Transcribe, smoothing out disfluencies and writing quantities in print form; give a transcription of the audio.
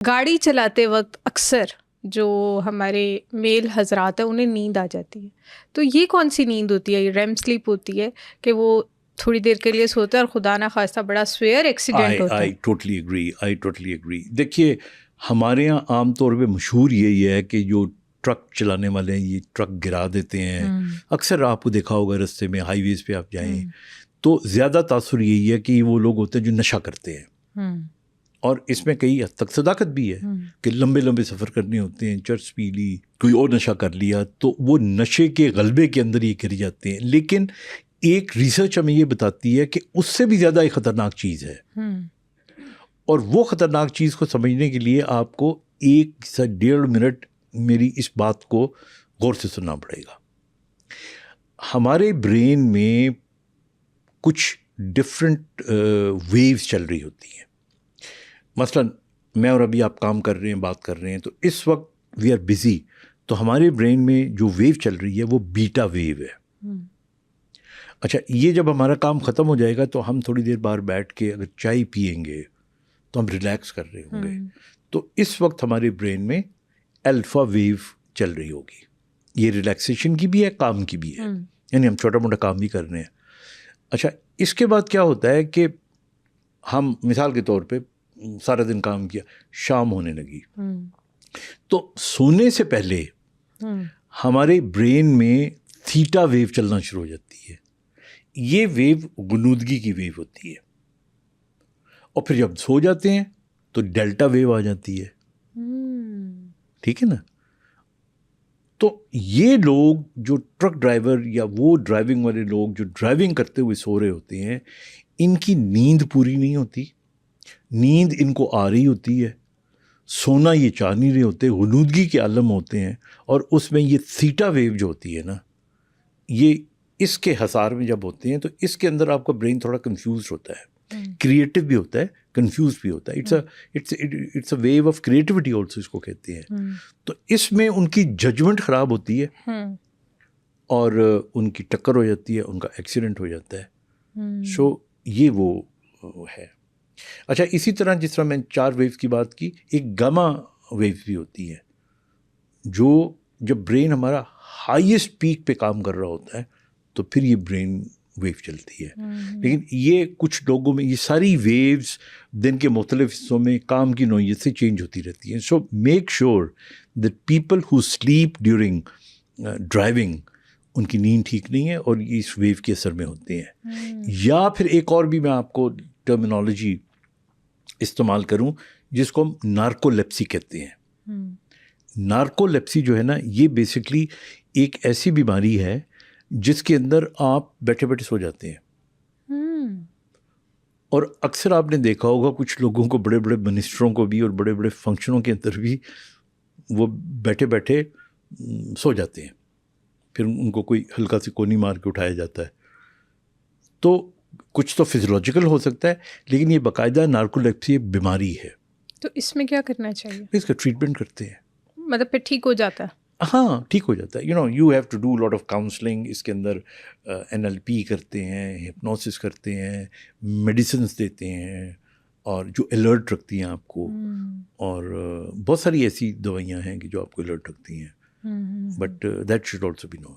گاڑی چلاتے وقت اکثر جو ہمارے میل حضرات ہیں انہیں نیند آ جاتی ہے، تو یہ کون سی نیند ہوتی ہے؟ یہ ریم سلیپ ہوتی ہے کہ وہ تھوڑی دیر کے لیے سوتا ہے اور خدا نہ خواستہ بڑا سویئر ایکسیڈنٹ ہوتا ہے؟ I totally agree. دیکھیے ہمارے یہاں عام طور پہ مشہور یہی ہے کہ جو ٹرک چلانے والے ہیں یہ ٹرک گرا دیتے ہیں. اکثر آپ کو دیکھا ہوگا رستے میں ہائی ویز پہ آپ جائیں تو زیادہ تاثر یہی ہے کہ وہ لوگ ہوتے ہیں جو نشہ کرتے ہیں، اور اس میں کئی حد تک صداقت بھی ہے کہ لمبے لمبے سفر کرنے ہوتے ہیں، چرس پی لی، کوئی اور نشہ کر لیا، تو وہ نشے کے غلبے کے اندر یہ گر جاتے ہیں. لیکن ایک ریسرچ ہمیں یہ بتاتی ہے کہ اس سے بھی زیادہ ایک خطرناک چیز ہے، اور وہ خطرناک چیز کو سمجھنے کے لیے آپ کو 1 سے 1.5 منٹ میری اس بات کو غور سے سننا پڑے گا. ہمارے برین میں کچھ ڈفرینٹ ویوز چل رہی ہوتی ہیں. مثلا میں اور ابھی آپ کام کر رہے ہیں، بات کر رہے ہیں، تو اس وقت وی آر بزی، تو ہمارے برین میں جو ویو چل رہی ہے وہ بیٹا ویو ہے. اچھا، یہ جب ہمارا کام ختم ہو جائے گا تو ہم تھوڑی دیر باہر بیٹھ کے اگر چائے پئیں گے تو ہم ریلیکس کر رہے ہوں گے، تو اس وقت ہمارے برین میں الفا ویو چل رہی ہوگی. یہ ریلیکسیشن کی بھی ہے، کام کی بھی ہے، یعنی ہم چھوٹا موٹا کام بھی کر رہے ہیں. اچھا، اس کے بعد کیا ہوتا ہے کہ ہم مثال کے طور پہ سارا دن کام کیا، شام ہونے لگی، تو سونے سے پہلے ہمارے برین میں تھیٹا ویو چلنا شروع ہو جاتی ہے. یہ ویو غنودگی کی ویو ہوتی ہے، اور پھر جب سو جاتے ہیں تو ڈیلٹا ویو آ جاتی ہے. ٹھیک ہے نا؟ تو یہ لوگ جو ٹرک ڈرائیور یا وہ ڈرائیونگ والے لوگ جو ڈرائیونگ کرتے ہوئے سو رہے ہوتے ہیں، ان کی نیند پوری نہیں ہوتی. نیند ان کو آ رہی ہوتی ہے، سونا یہ چاہ نہیں رہے ہوتے، غنودگی کے عالم ہوتے ہیں، اور اس میں یہ تھیٹا ویو جو ہوتی ہے نا، یہ اس کے حصار میں جب ہوتے ہیں تو اس کے اندر آپ کا برین تھوڑا کنفیوز ہوتا ہے، کریٹو بھی ہوتا ہے، کنفیوز بھی ہوتا ہے. It's a view of creativity also اس کو کہتے ہیں. تو اس میں ان کی ججمنٹ خراب ہوتی ہے اور ان کی ٹکر ہو جاتی ہے، ان کا ایکسیڈنٹ ہو جاتا ہے. سو یہ وہ ہے. اچھا، اسی طرح جس طرح میں 4 ویوز کی بات کی، ایک گاما ویو بھی ہوتی ہے، جو جب برین ہمارا ہائیسٹ پیک پہ کام کر رہا ہوتا ہے تو پھر یہ برین ویو چلتی ہے. لیکن یہ کچھ لوگوں میں یہ ساری ویوز دن کے مختلف حصوں میں کام کی نوعیت سے چینج ہوتی رہتی ہیں. So make sure that people who sleep during driving, ان کی نیند ٹھیک نہیں ہے اور یہ اس ویو کے اثر میں ہوتے ہیں. یا پھر ایک اور بھی میں آپ کو ٹرمینالوجی استعمال کروں جس کو ہم نارکولیپسی کہتے ہیں. نارکولیپسی جو ہے نا، یہ بیسکلی ایک ایسی بیماری ہے جس کے اندر آپ بیٹھے بیٹھے سو جاتے ہیں. اور اکثر آپ نے دیکھا ہوگا کچھ لوگوں کو، بڑے بڑے منسٹروں کو بھی اور بڑے بڑے فنکشنوں کے اندر بھی وہ بیٹھے بیٹھے سو جاتے ہیں، پھر ان کو کوئی ہلکا سی کونی مار کے اٹھایا جاتا ہے. تو کچھ تو فزیولوجیکل ہو سکتا ہے، لیکن یہ باقاعدہ نارکولیپسی ایک بیماری ہے. تو اس میں کیا کرنا چاہیے؟ اس کا ٹریٹمنٹ کرتے ہیں، مطلب پھر ٹھیک ہو جاتا ہے؟ ہاں، ٹھیک ہو جاتا ہے. You have to do lot of counselling. اس کے اندر NLP کرتے ہیں، ہپنوسس کرتے ہیں، میڈیسنس دیتے ہیں، اور جو الرٹ رکھتی ہیں آپ کو، اور بہت ساری ایسی دوائیاں ہیں کہ جو آپ کو الرٹ رکھتی ہیں. But that should also be known.